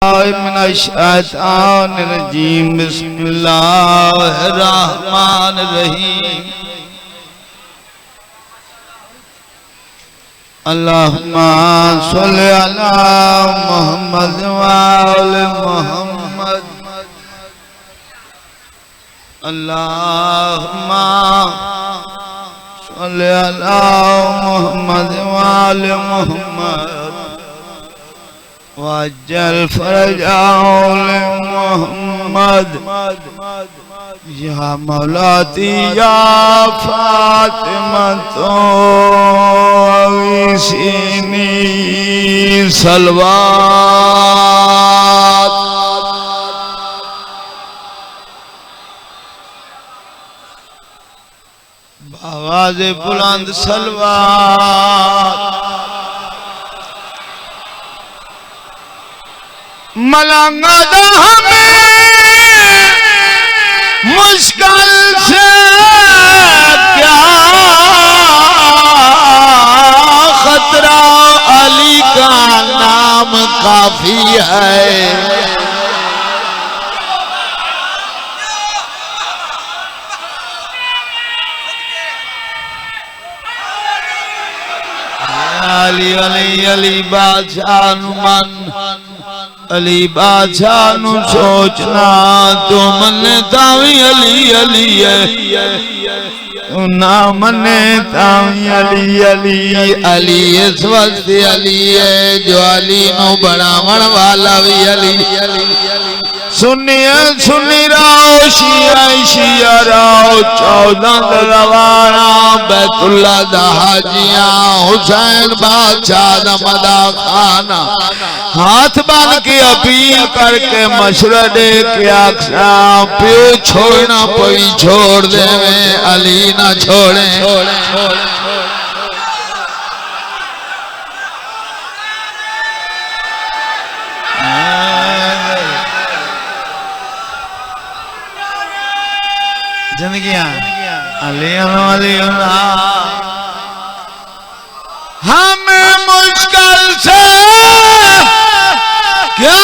मिनश्शैतानिर्रजीम बिस्मिल्लाहिर्रहमानिर्रहीम। अल्लाहुम्मा सल्लि अला मुहम्मद व आले मुहम्मद। अल्लाहुम्मा सल्लि अला मुहम्मद व आले मुहम्मद वज्जल फरजाओ मोहम्मद। या मौलाती या फातिमा तो अवीसीनी सलवात। आवाज़े बुलंद सलवात। मलंगद हमें मुश्किल से क्या खतरा, अली का नाम काफी है। अली अली अली बादशाह नुमान, अली बादशाह नु सोचना तो मने तावी अली अली है, ना मने तावी अली अली। अली इस वक्त अली है जो अली नु बनावन वाला भी अली। सुनिए सुनी राओ शिया शिया राओ, 14 दरवाना बैतुल्ला दा हाजिया हुसैन बादशाह दा मदा खाना। हाथ बांध के अपील करके मशरडे के आखा प्यो छोड़ना पई छोड़ दे, अली ना छोड़े। जिंदगियां अली अली हमें मुश्किल से क्या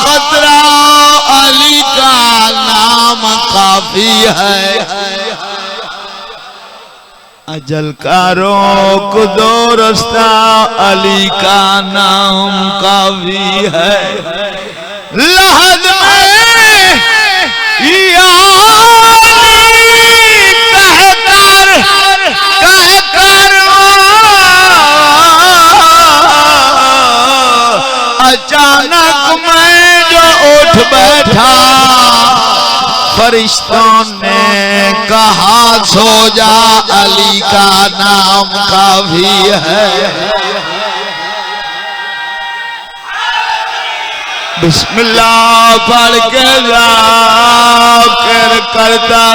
खतरा, अली का नाम काफी है। अजल का रोक दो रास्ता, अली का नाम काफी है। लहद में कहकर अचानक मैं जो उठ बैठा, फरिश्तों ने कहा सो जा, अली का नाम काफी है। बिस्मिल्लाह पढ़ के जाकर करता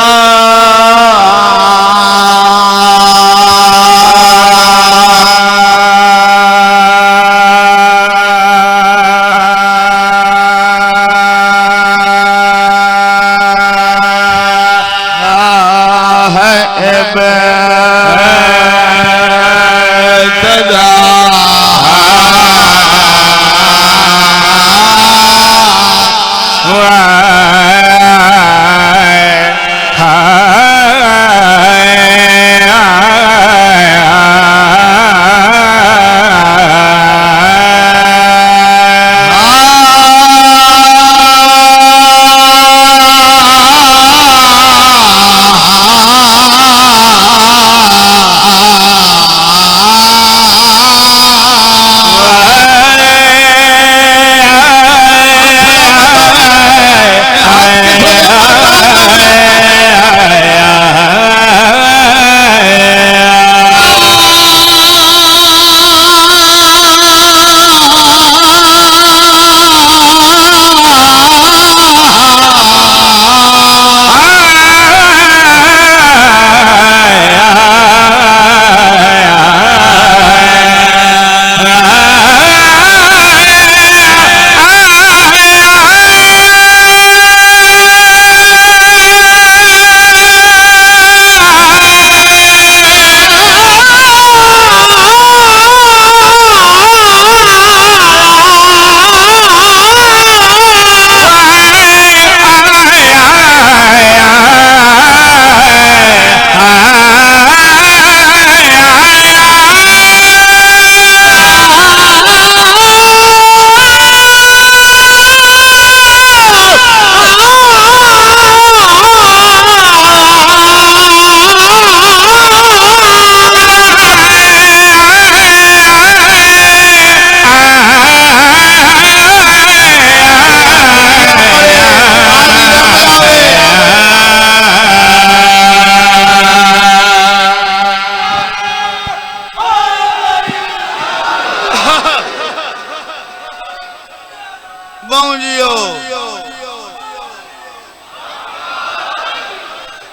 पहुंचियो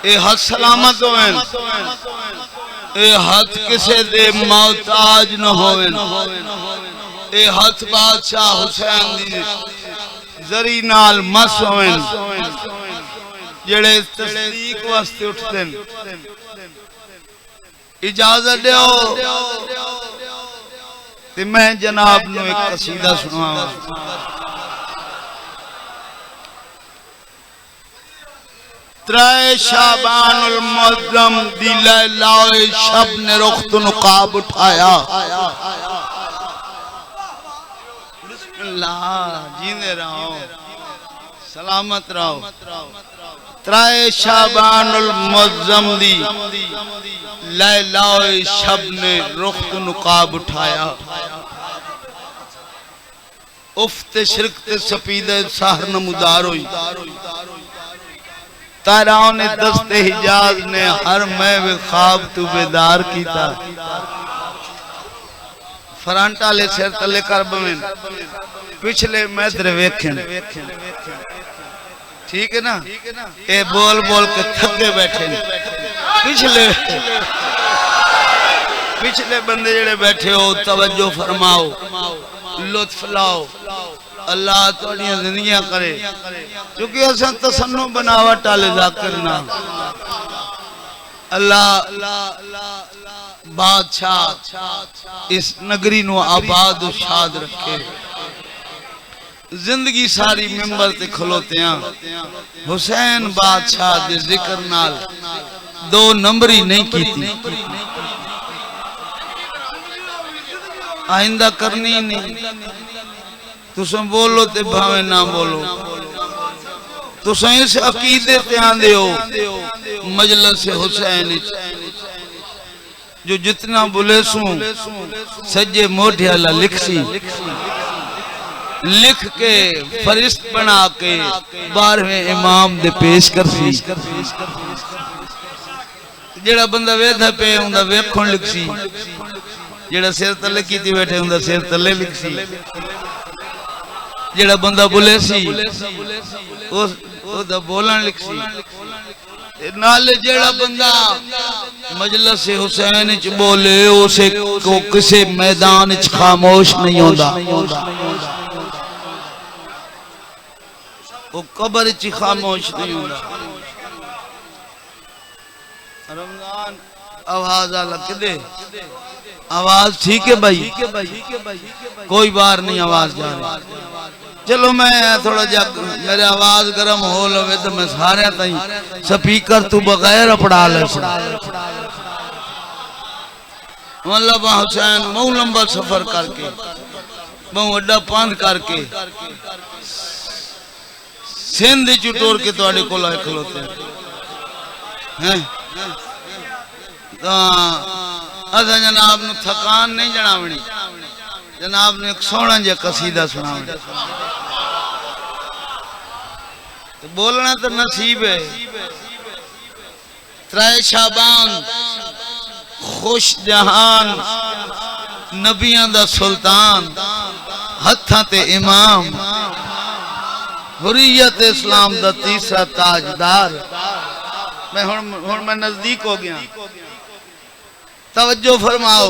ए हाथ सलामत होवें ए हाथ किसे दे मोहताज न होवें ए हाथ बादशाह हुसैन दी जरी नाल मस होवें जेड़े तस्दीक वास्ते उठते इजाजत दो ते मैं जनाब नु एक कसीदा सुनावा त्राए शाबानुल मुअज्जम दी लैलाए शब ने रुख्त नुकाब उठाया बिस्मिल्लाह जींदे रहो सलामत रहो त्राए शाबानुल मुअज्जम दी लैलाए शब ने रुख्त नुकाब उठाया उफ्ते शिरक ते सपीदे सहर नमुदार हुई ताराओं ने दस्ते हिजाज ने हर मैं वे ख्वाब तू बेदार कीता फ्रंट वाले सिर तले कर बवें पिछले मैदर वेखें ठीक है ना ये बोल बोल के थके बैठे पिछले बंदे जेड़े बैठे हो तवज्जो फरमाओ लुत्फ लाओ अल्लाह थोड़ी जिंदगियां करे क्योंकि असा तसन्नो बनावट वाले जाकिर ना अल्लाह बादशाह इस नगरी नु आबाद शाद रखे जिंदगी सारी मिंबर ते खलोते हुसैन बादशाह दे जिक्र नाल दो नंबरी नहीं कीती आइंदा करनी नहीं तुम बोलो ते भावे ना बोलो तुम इस अकीदे ते आंदे हो मजलिस हुसैन जो जितना बोले सू सज्जे मोढ़े वाला लिखसी लिख के फरिश्त बना के 12वें इमाम दे पेश करसी जेड़ा बंदा वेधा पे उंदा वेखण लिखसी जेड़ा सिर तले कीती बैठे उंदा सिर तले लिखसी जेड़ा बंदा बोले सी ओदा बोलन लिखसी नाले जेड़ा बंदा मजलिस हुसैन च बोले उसे को किसी मैदान च खामोश नहीं होता वो कब्र च खामोश नहीं होता रमजान आवाज अलग दे आवाज ठीक है भाई कोई बार नहीं आवाज जा रही चलो मैं थोड़ा जा मेरे आवाज गर्म हो लवे तो मैं सारे ताई स्पीकर तू बगैर अपड़ा ले मौलाना हुसैन बहु लंबा सफर करके बहु अड्डा पांध करके सिंध चुटोर के तुहाडे कोल आए खलोते हैं असा जनाब नु थकान नहीं जनावनी जनाब ने एक सोहना जिहा कसीदा सुनावना तो बोलना तो नसीब है त्राए शाबान खुश जहान नबियां दा सुल्तान हत्थां ते इमाम हुर्रियत इस्लाम दा तीसरा ताजदार मैं हुण मैं नजदीक हो गया तवज्जो फरमाओ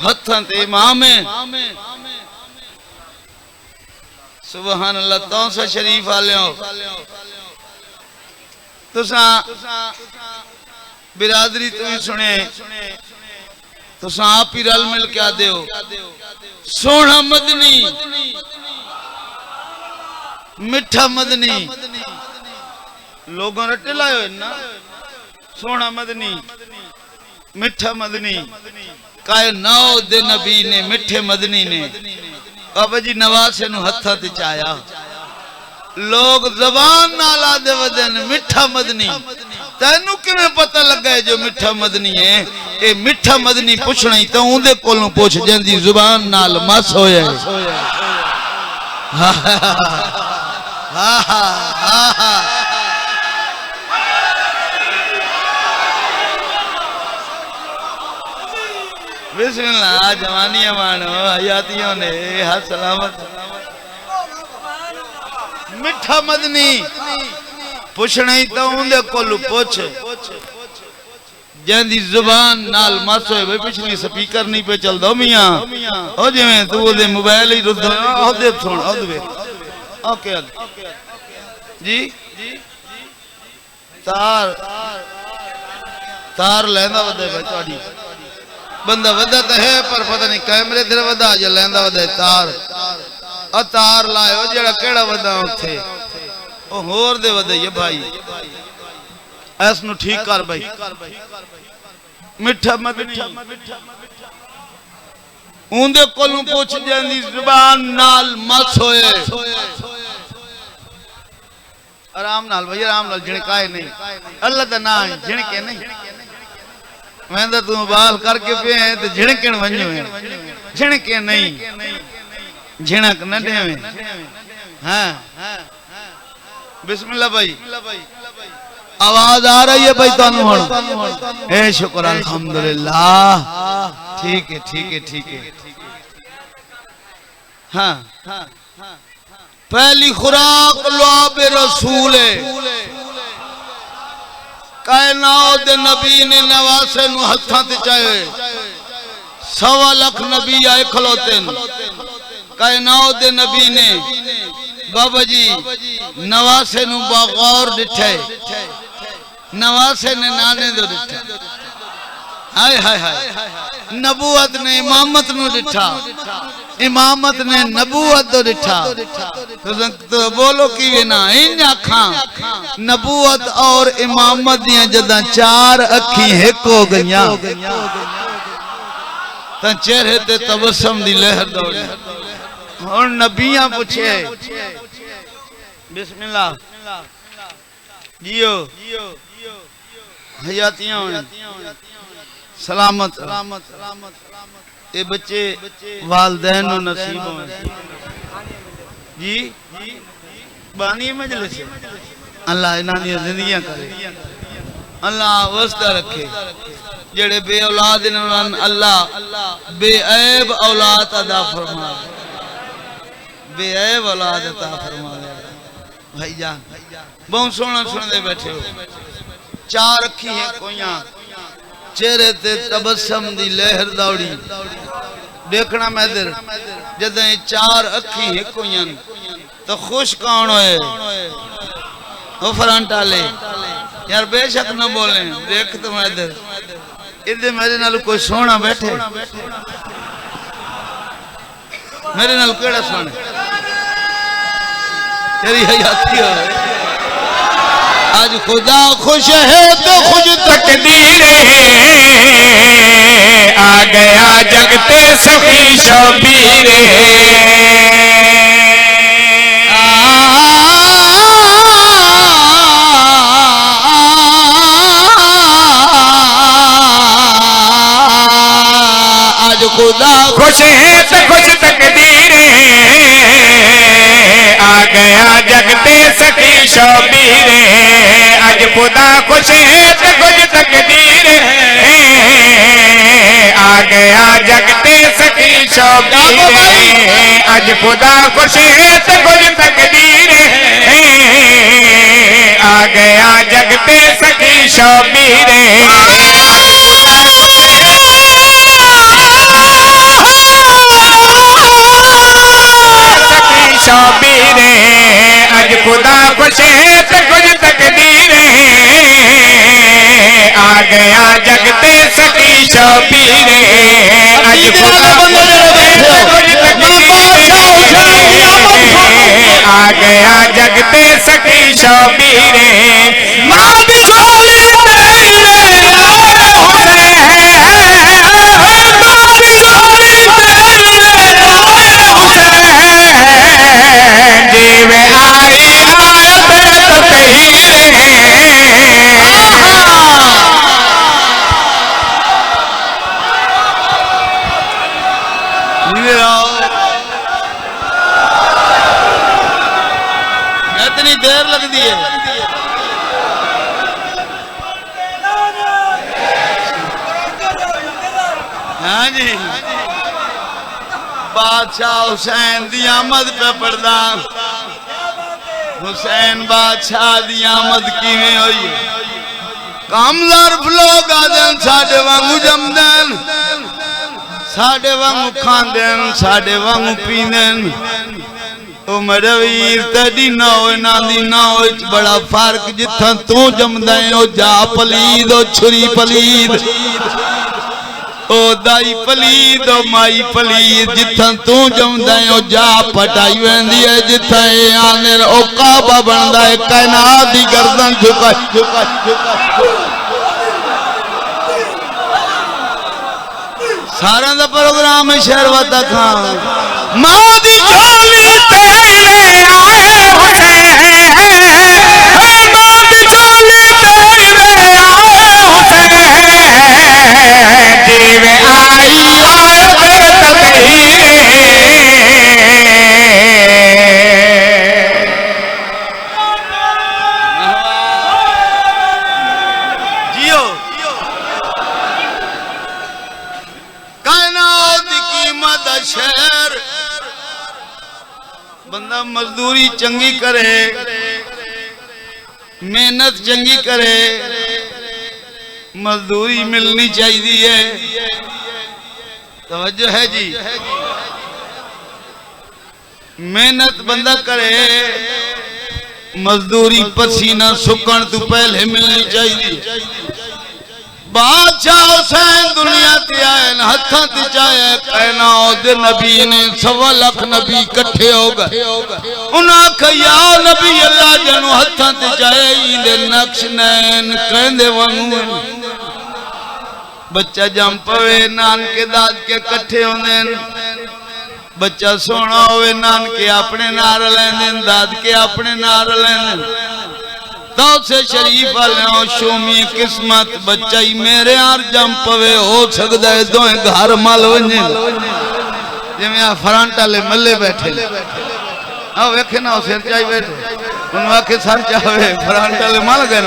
हत्थां ते इमाम है सुभान अल्लाह तौसा शरीफ वालेओ तुसा बिरादरी तुम्हें सुने तुसा आप ही रल मिल के आदे हो सोना मदनी मिठा मदनी लोगों रटे लायो ना सोना मदनी मिठा मदनी काए नौ दे नबी ने मिठे मदनी ने बाबा जी नवासे नु हत्था ते चाया लोग जबान नाल आदे वदन मिठा मदनी तेनू किवें पता लगा है जो मिठा मदनी है ए मिठा मदनी पूछना ही तो उंदे कोलों पूछ जंदी जुबान नाल मस होया है हा हा हा बिस्मिल्लाह जवानियां मानो हयातियों ने हाथ सलामत मिठा मदनी पुछना ही तो उनके कोलू पुछ जैंदी जुबान नाल मस होए भाई पिछली स्पीकर नहीं पे चलदा मियां ओ जिवें तू ओदे मोबाइल ही रुद ओदे सुन ओदे ओके जी तार तार लेंदा वदे भाई तोड़ी बंदा वदा तो है पर पता नहीं कैमरे तेरे वदा या लेंदा वदे तार आ तार लायो जेड़ा केड़ा वदा उथे ओ होर दे वदे ये भाई ऐस नु ठीक कर भाई मिठा मदनी उनदे कोलों पूछ जांदी जुबान नाल मस होए आराम नाल भाई आराम नाल झिणकाए नहीं अल्लाह दा नाम झिणके नहीं मैं तो तू बाल करके पे है तो झिणकण वन्यो है झिणके नहीं झिणक न देवे हां बिस्मिल्लाह भाई आवाज आ रही है भाई तानू हुन ए शुक्र अल्हम्दुलिल्लाह ठीक है ठीक है ठीक है हां पहली खुराक लुआब रसूल है कायनात दे नबी ने नवासे नु हत्थां ते चाहे 1.25 लाख नबी आए खलोते कायनात दे नबी ने बाबा जी नवासे नु बगौर दिठे नवासे ने नाने दो दिठा हाय हाय हाय नबूवत ने इमामत नु दिठा इमामत ने नबूवत दो दिठा तो बोलो कि ना इन आखां नबूवत और इमामत दियां जदा 4 अखी एक हो गईयां ता चेहरे ते तबस्सुम दी लहर दौड़ी हुन नबियां पूछे बिस्मिल्लाह जियो हयातियां सलामत सलामत ये बच्चे वालदैन नु नसीब होवे जी बानी मजलिस अल्लाह इन्हां दी जिंदगियां करे अल्लाह वसदा रखे जेड़े बे औलाद इन्हां अल्लाह बेऐब औलाद अदा फरमा बेऐब औलाद अता फरमा भाईजान बहुत सोना सुनते बैठे हो 4 अखी है कोइयां चेहरे ते तबस्सुम दी लहर दौड़ी देखना मैं इधर जद 4 अखी है कोइयां तो खुश कौन होए वो फ्रंट वाले यार बेशक न बोले देख तो मैं इधर मेरे नाल कोई सोना बैठे मेरे नाल केड़ा सोना तेरी हयाती हो आज खुदा खुश है तो खुश तकदीर आ गया जगते सखी शबीर आज खुदा खुश है तो खुश तकदीर आ गया जगते सखी शबीर आज खुदा खुश है तो खुश तकदीर आ गया जगते सखी शबीर आज खुदा खुश है तो खुश तकदीर आ गया जगते सखी शबीर शबीर आज खुदा खुश है तो खुश तकदीर आ गया जगते सखी शबीर आज खुदा खुश है तो खुश तकदीर आ गया जगते सखी शबीर मां दी झोली जीवे आई आयत तो कही इतनी देर लगती है हाँ जी बादशाह हुसैन दी आमद पे पढ़दा हुसैन बादशाह दी आमद किवें होई कामदार लोग आदन साडे वांगू जमदन साडे वांगू खांदन साडे वांगू पींदन ओ मेरे वीर तेरी ना होए ना दी ना होए बड़ा फर्क जिथा तू जमदा है ओ जा पलीद ओ छुरी पलीद ओ दाई पलीद ओ माई पलीद जिथा तू जमदा है ओ जा पटाई वेंदी है जिथा ए आने ओ काबा बनदा है कायनात दी गर्दन झुका झुका झुका सारा दा प्रोग्राम है शेरवाता खां मां दी झोली तेरे आए हुसैन मां दी झोली तेरे आए हुसैन जीवे आई आए तकदीर जियो शहर बंदा मजदूरी चंगी करे मेहनत चंगी करे मजदूरी मिलनी चाहिए है तवज्जो है जी मेहनत बंदा करे मजदूरी पसीना सुकन तो पहले मिलनी चाहिए बादशाह हुसैन दुनिया ते आए हथा ते चाहे कहना ओदे नबी ने 1.25 लाख नबी इकट्ठे हो गए उन्हां कहा नबी अल्लाह जनु हथा ते चाहे इंदे नक्श नैन कहंदे वांगू बच्चा जम पवे नानके दाद के इकट्ठे होंदे बच्चा सोना होवे नानके अपने नाल लैंदे दाद के अपने नाल लैंदे तो से शरीफ वालों शोमी किस्मत बच्चा ही मेरे यार जम पवे हो सकता है दो घर मल वजे जिवें फ्रंट वाले मल्ले बैठे आ वेखे ना सिर चाई बैठे उन आखे सर चावे फ्रंट वाले मल गए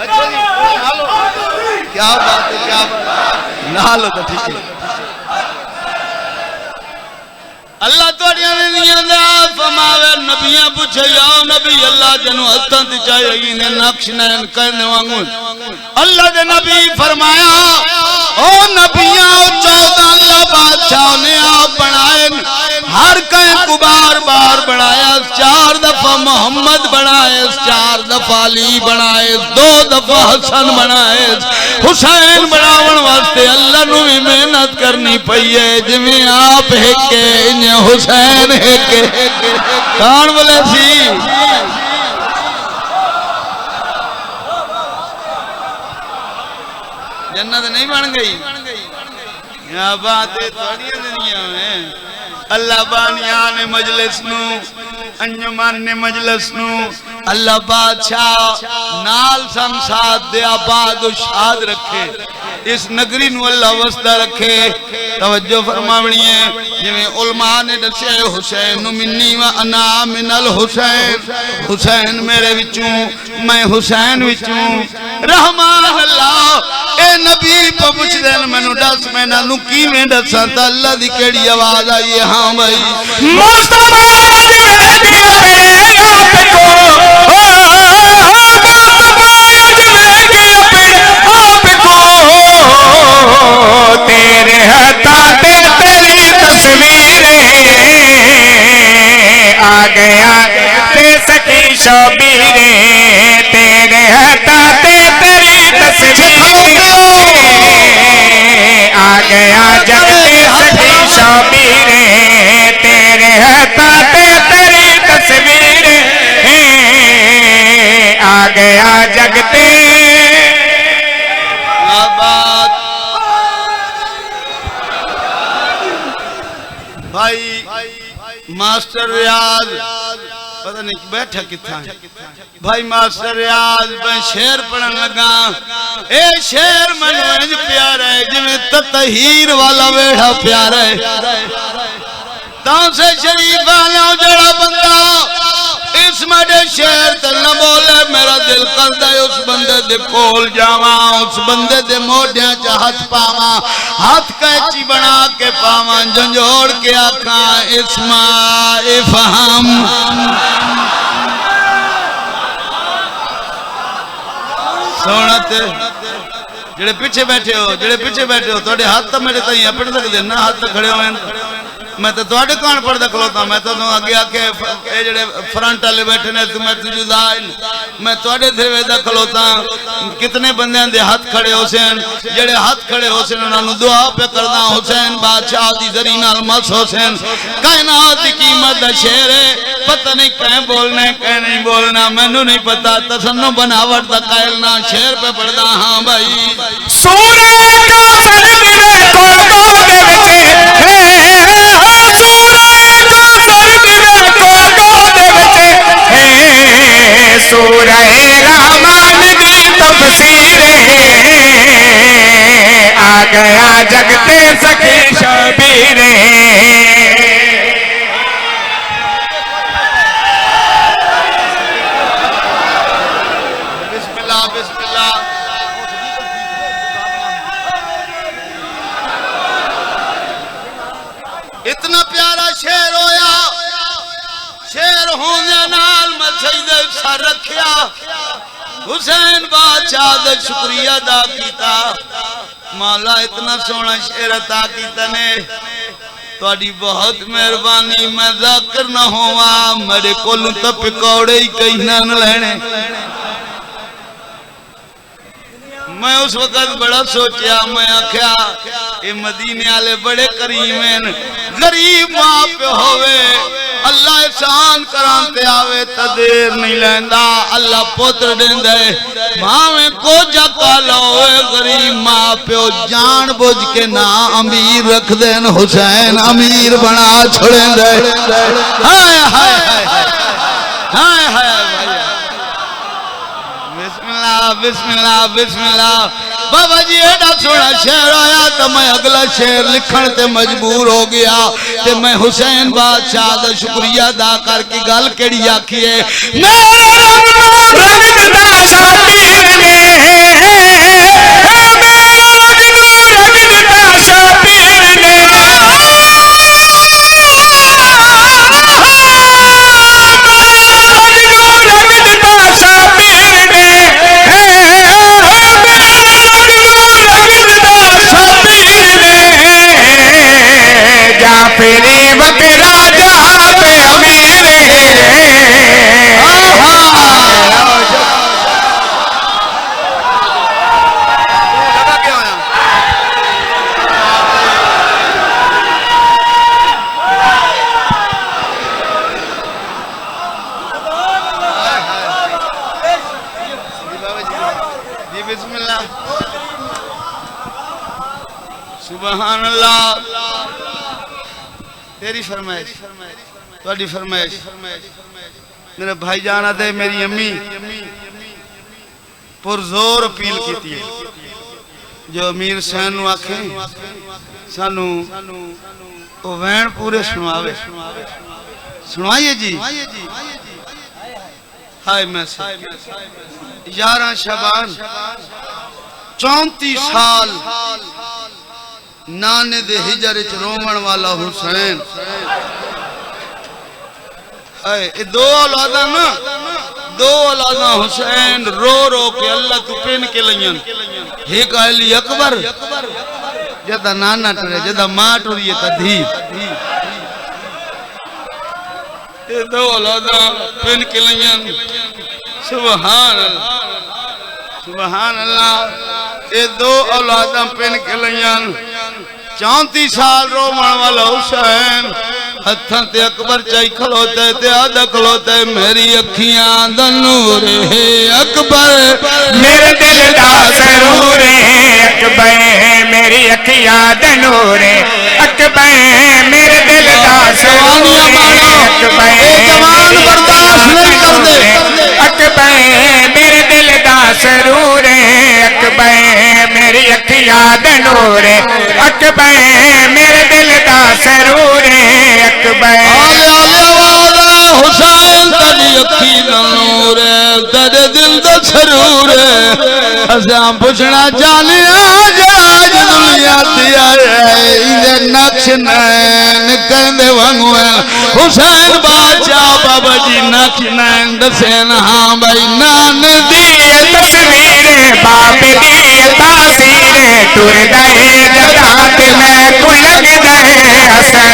अच्छा जी क्या बात है क्या ना लो तो ठीक है अल्लाह तोड़ियां ने फरमावे नबियां पूछे या नबी अल्लाह जनु हथां ते चाहे इने नक्श नैन करने वांगू अल्लाह दे नबी फरमाया ओ नबियां ओ 14 अल्लाह बादशाह ने आप बनाए हर कहीं को बार बार बनाया 4 दफा मोहम्मद बनाए 4 दफा अली बनाए 2 दफा हसन बनाए हुसैन बनावन वास्ते अल्लाह नु भी मेहनत करनी पई है जिवें आप हेके हुसैन हेके कौन बोले सी जन्नत नहीं बन गई क्या बात है थोड़ी दुनिया में अल्लाह बानिया ने मजलिस नु अंजुमन ने मजलिस नु अल्लाह बादशाह नाल संसाद दे आबाद शाद रखे इस नगरी नु अल्लाह वसदा रखे तवज्जो फरमावनी है जिवें उलमा ने दसे हुसैन मिन्नी व अना मिनल हुसैन हुसैन मेरे विचों मैं हुसैन विचों रहमान अल्लाह ए नबी पुछदे मैनू दस मैं नानू किवें दसां ता अल्लाह दी केड़ी आवाज आई है हां भाई मुस्तफा तेरे हताते तेरी तस्वीरें आ गया ते सखी शबीरें तेरे हताते तेरी तस्वीरें आ गया जगते सखी शबीरें तेरे हताते तेरी तस्वीरें आ गया जगते भाई मास्टर रियाज पता नहीं बैठा कितना है भाई मास्टर रियाज मैं शेर पढ़न लगा ए शेर मैनू इंज प्यारा है जिवें ततहीर वाला वेड़ा प्यारा है तां से शरीफ वालों जड़ा बंदा इस मडे शेर ते न बोले मेरा दिल करदा है उस बंदे दे कोल जावा, उस बंदे दे मोढियां च हाथ पावा, हाथ कैची बना के पावा, झंझोड़ के आखा इस्मा इफहम। सोनते जेड़े पीछे बैठे हो, जेड़े पीछे बैठे हो, थोड़े हाथ तो मेरे ताई अपने सकते ना, हाथ खड़े हुए मैं तो थोड़े कान पढ़ता खलोता, मैं तो अगे आके जेड़े फ्रंट वाले बैठे ने तुम्हें जुदाइल मैं थोड़े थे खलोता। कितने बंदे दे हाथ खड़े हुसैन, जेड़े हाथ खड़े हुसैन उन्होंने दुआ पे करना हुसैन बादशाह दी जरी नाल मस हुसैन कायनात की कीमत दा शेर है, पता नहीं कह बोलना कह नहीं बोलना मैनू नहीं पता, तसन्नो बनावट दा कायल ना शेर पे पढ़दा। हाँ भाई सूरे का सूरह रहमान दी तफसीर आ गया जगते सके शबीर। बिस्मिल्लाह बिस्मिल्लाह। इतना प्यारा शेर होया, शेर होने नाल मैं सजदे सर रखिया, हुसैन बादशाह दा शुक्रिया अदा कीता। मौला इतना सोहना शेर अता कीता ने, तुहाडी बहुत मेहरबानी, मैं जाकिर ना होवा मेरे कोल तो पकौड़े ही कहीं ना लेने। मैं उस वक्त बड़ा सोचा, मैं आख्या ये मदीने वाले बड़े करीम हैं, गरीब मां पे होवे अल्लाह एहसान करांते आवे तो देर नहीं लेंदा, अल्लाह पुत्र देंदा है भावे को जका लोए, गरीब मां प्यो जान बुझ के ना अमीर रख देन, हुसैन अमीर बना छोड़ेंदा है। हाय हाय हाय हाय हाय बिस्मिल्लाह बिस्मिल्लाह बिस्मिल्लाह। बाबा जी एडा सोना शेर आया तो मैं अगला शेर लिखण ते मजबूर हो गया, ते मैं हुसैन बादशाह दा शुक्रिया अदा करके गल केड़ी आखी है, फिरे वक्त राजा पे अमीर बिस्मिल्लाह सुभान अल्लाह। तेरी फरमाइश तुहाडी फरमाइश मेरे भाई जाना थे, मेरी अम्मी पुरजोर अपील की है, जो अमीर सैन नूं आखे सानू ओ वैन पूरे सुनावे, सुनाइए जी। हाय मैं 11 शबान 34 साल नाने दे हिजर च रोवण वाला हुसैन। ए दो औलादा ना, दो औलादा हुसैन रो रो के अल्लाह तू पिन के लयन, एक अली अकबर जदा नाना टरे जदा मां टुरी तधी, ए दो औलादा पिन के लयन। सुभान अल्लाह सुभान अल्लाह। ये दो औलादा पिन के लयन, 34 साल रोवण वाला हुसैन हथां ते अकबर चाई खलोते ते आदा खलोते, मेरी अखियां दा नूर है अकबर मेरे दिल दा सरूर अकबर, मेरी अखियां दा नूर अकबर, मेरे दिल दा सरूर अकबर, जवान बर्दाश्त नहीं करते अकबर, मेरे दिल दा सरूर अकबर, मेरी अखियां दा नूर अकबर, मेरे दिल दा सरूर अकबर। हुसैन तली अखी नूर तेरे दिल दा सरूर असां पुछना चाहने आज दुनिया ते आए नक्श नैन कहंदे वांगू हुसैन बादशाह बाबा जी नक्श नैन दसेन हाँ भाई नान दी तस्वीर बाप दी तासीर टुर गए जदात मैं कुलग गए हसन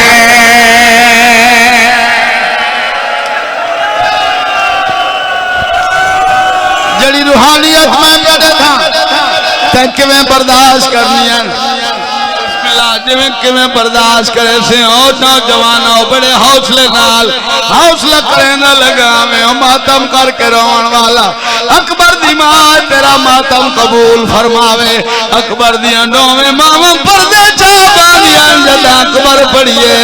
जड़ी रूहानियत मैं कदे था ते किवें बर्दाश्त करनी है जिमें किवें बर्दाश्त करे से और नौजवान बड़े हौसले नाल हौसला करने लगा मैं मातम करके रोन वाला अकबर दी मां तेरा मातम कबूल फरमावे अकबर दियां नौवें मावां पर्दे चाबानियां जदा अकबर पढ़िए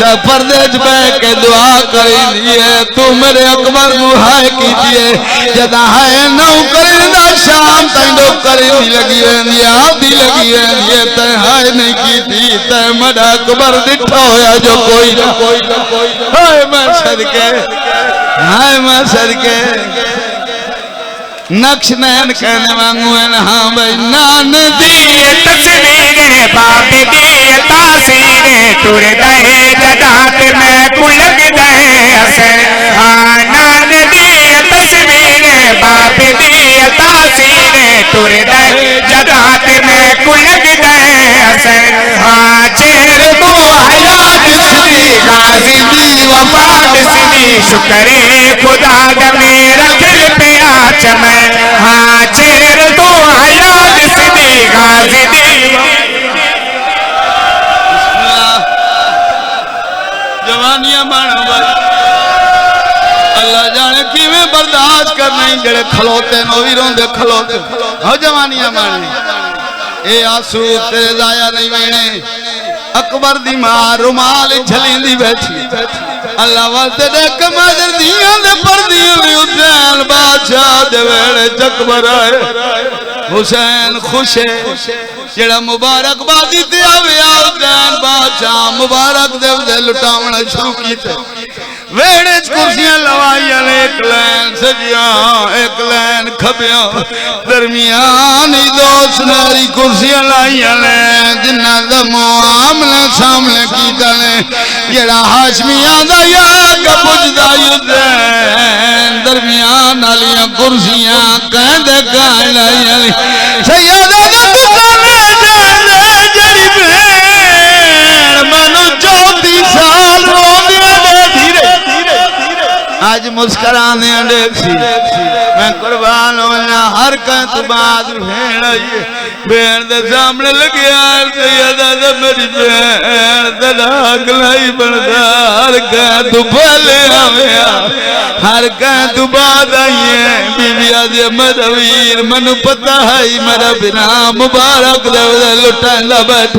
ते पर्दे च बैठ के दुआ करी दिए तू मेरे अकबर नु हाय कीजिए जदा हाय नौ करिंदा शाम तक करी लगी रहंदी आधी लगी रहंदी ते हाय नहीं कीती ते मड़ा अकबर दिठा होया जो कोई ना हाय मैं सदके नक्श नैन कहने वांगू है हाँ भाई नान दी तस्वीर बाप दी तासीर टुर गए जदात मैं कुलग गए हसन हाँ नान दी तस्वीर बाप दी तासीर टुर गए जदात मैं कुलग गए हसन हाँ चेहरे को हयात सी गाजी दी वफात सी शुक्रे खुदा गमे रखल पे आच मैं हाँ चेहरे तो हयात सी गाजी दी जवानियां मानो भाई अल्लाह जाने किवें बर्दाश्त करना ही जड़े खलोते नो भी रोंदे खलोते हो जवानियां माने ए आंसू तेरे जाया नहीं वेने अकबर दी मां रुमाल झलींदी बैठी अल्लाह वास्ते देख माजर दियां दे पर्दियां भी हुसैन बादशाह दे वेड़े अकबर आए हुसैन खुश है जेड़ा मुबारकबादी ते आवे हुसैन बादशाह मुबारक दे लुटावना शुरू कीते वेड़े कुर्सियां लवाइया ने एक लैन सजिया एक लैन खबिया दरमियान दोस्त नारी कुर्सियां लाइया ने जिन्ना दा मुआमला सामने कीता ने जेड़ा हाशमिया दा याद पुजदा हुसैन दरमियान वालियां कुर्सियां कहंदे गान लाइया ने सैयदा दा दुकाने जांदे जड़ी भेण मनु 34 साल रोंदियां ने धीरे आज मुस्कुराने देखी मैं कुर्बान होना हर कह तू बाद भेड़ आई भेड़ दे सामने लगे मेरी भेड़ दलाग लाई बनदा हर कह तू भले आया हर कह तू बाद आई है बीबी आदि मेरा वीर मनु पता है मेरा बिना मुबारक दे लुटांदा बैठ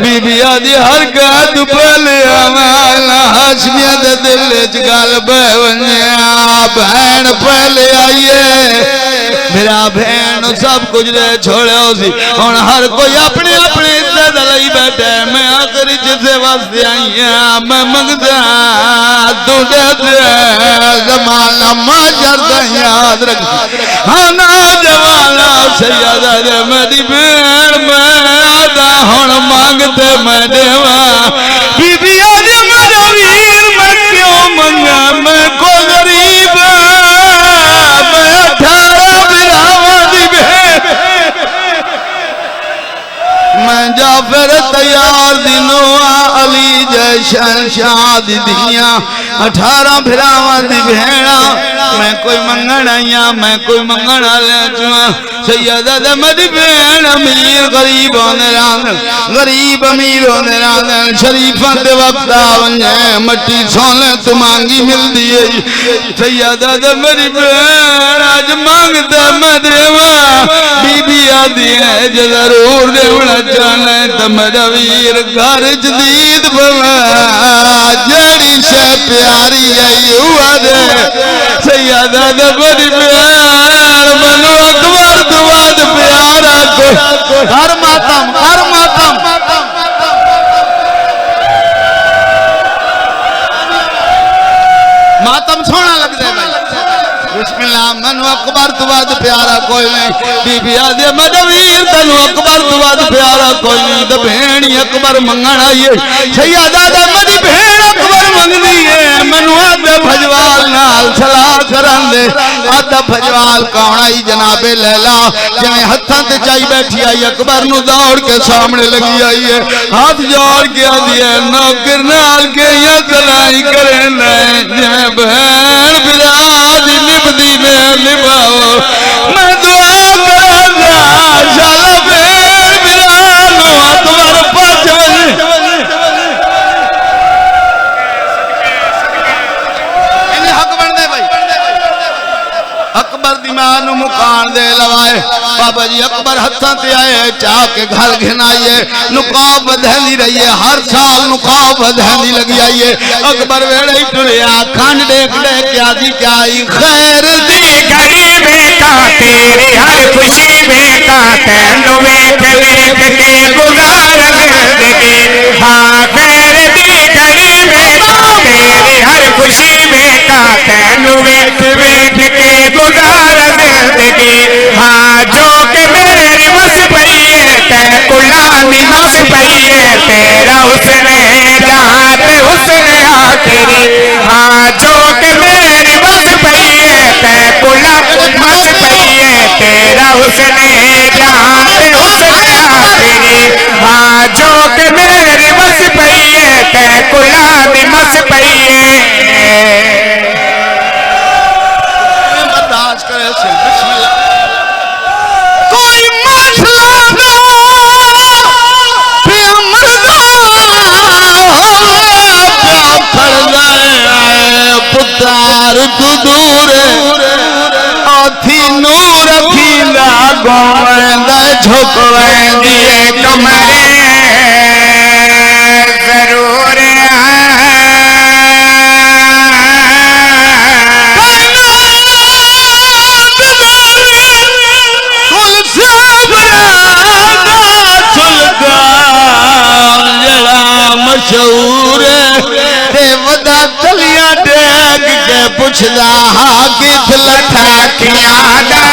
बीबी आदि हर कह तू भले आया हाशमिया दे दिल च गल बह भैन पहले आइए मेरा भैन सब कुछ दे छोड़े हुन हर कोई अपने अपने इज्जत लई बैठे मैं आखिरी जिसे वास्ते आई मैं मंगदा तू दे जमाना माजर दा याद रख हाँ ना जवाना सैयदा दे मेरी भैन मैं आदा हुन मांगते मैं देवा बीबी आज मेरा वीर मैं क्यों मंगा मैं को गरीब मैं 18 बिरावां दी भेड़ मैं जाफर तैयार दिनों अली जय शहंशाह दी दियां 18 बिरावां दी भेड़ा मैं कोई मंगण आया मैं कोई मंगण आले चुआ सैयदा दे मेरी भेड़ अमीर गरीब होने रांदन गरीब अमीर होने रांदन शरीफां दे वक्त आवंजे मट्टी सोने तू मांगी मिलदी है सैयदा दे मेरी भेड़ आज मांगदा मैं देवा बीबी आदी है जे जरूर देवना चाहना तो मेरा वीर घर जदीद बवा जेड़ी शे प्यारी आई हुआ दे सैयदा दे मेरी भेड़ मनु अकबर दुआद प्यारा को हर मातम मातम सोना लगता है भाई तो बाद प्यारा कोई नहीं। बीबी आदि मेरे वीर तेनू अकबर तो बाद प्यारा कोई नहीं। तो भेण ही अकबर मंगण आई है। सैयदा दा मेरी भेण अकबर मंगदी है। मैनू आदे भजवाल नाल सलाह करन दे। आदा भजवाल कौन आई? जनाबे लैला जिवें हत्थां ते चाई बैठी आई अकबर नू दौड़ के सामने लगी आई है। हाथ जोड़ के आदि है नौकर नाल के या सलाई करे जिवें बहन बिराद निभदी ने निभाओ। मैं दुआ करांगा शाला बहन बिराद नू अकबर पछ वजे। इन्हें हक बनदे भाई अकबर दी मां नू मुकान दे लवाए। बाबा जी अकबर हत्थां ते आए चाह के घर घिनाइए। नुकाब बधैंदी रही है। हर साल नुकाब बधैंदी लगी आई है। अकबर वेड़े ही टुरिया खंड देख दे क्या दी क्या आई खैर दी घड़ी बेटा तेरी हर खुशी बेटा तैनू वेख वेख के गुजार जिंदगी। हाँ खैर दी घड़ी बेटा तेरी हर खुशी बेटा तैनू वेख वेख के गुजार जिंदगी। हाँ जो के मेरी मस पई है तै कुलामी मस पई है तेरा हुस्न जहां पे हुस्न आखिरी। हाँ जो के मेरी मस पई है तै कुलामी मस पई है तेरा हुस्न जहां पे हुस्न आखिरी। हाँ जो के मेरी मस पई है तै कुलामी मस पई है। बर्दाश्त करे बिस्मिल्लाह। कोई मसला ना फिर मरदा प्या फड़ जाए पुत्र तू दूर आथी नूर रखींदा गोवेंदा झुकवेंदी कमरे जरूर मशहूर ते वदा तलियां टेक के पुछदा हा किथ लठा कियां दा।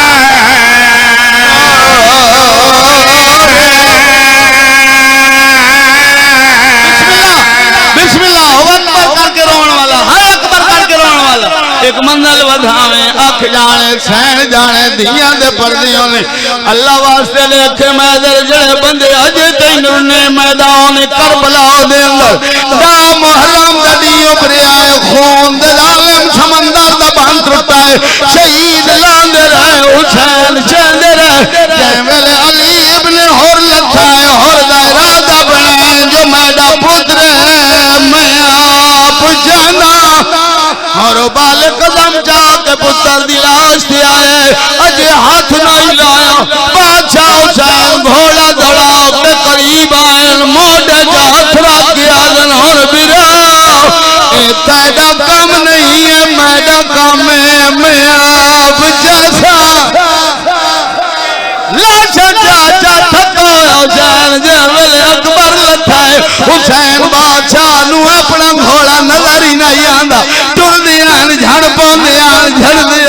बिस्मिल्लाह अकबर करके रोने वाला है अकबर करके रोने वाला। एक मंजिल वधावे अख जाने सैन जाने दियां दे पर्दियों ने अल्लाह वास्ते लेखे मैदर जड़े बंदे अजे तैनू ने मैदान करबला दे अंदर दा मुहल्लम गडी उभरे आए खून दे जालिम समंदर दा बांध टुटा है। शहीद लांदे रहे हुसैन चंदे रहे जै वेले अली इब्ने हुर लथा है हुर दा इरादा बने जो मैदा पुत्र है मैं आप जाना और बाल कदम जाके पुत्र दी लाश ते आए अजे हाथ नहीं लाया। बादशाह हुसैन घोड़ा दौड़ा के करीब आए मोढ़े जा हाथ रख के आदन और बिरा तेरा काम नहीं है मेरा काम है मैं आप जैसा लाशा चाचा थको हुसैन जैवल अकबर लथा है। हुसैन बादशाह नू अपना घोड़ा नजर ही नहीं आंदा टुरदे आन झड़ पाउंदे आन झड़दे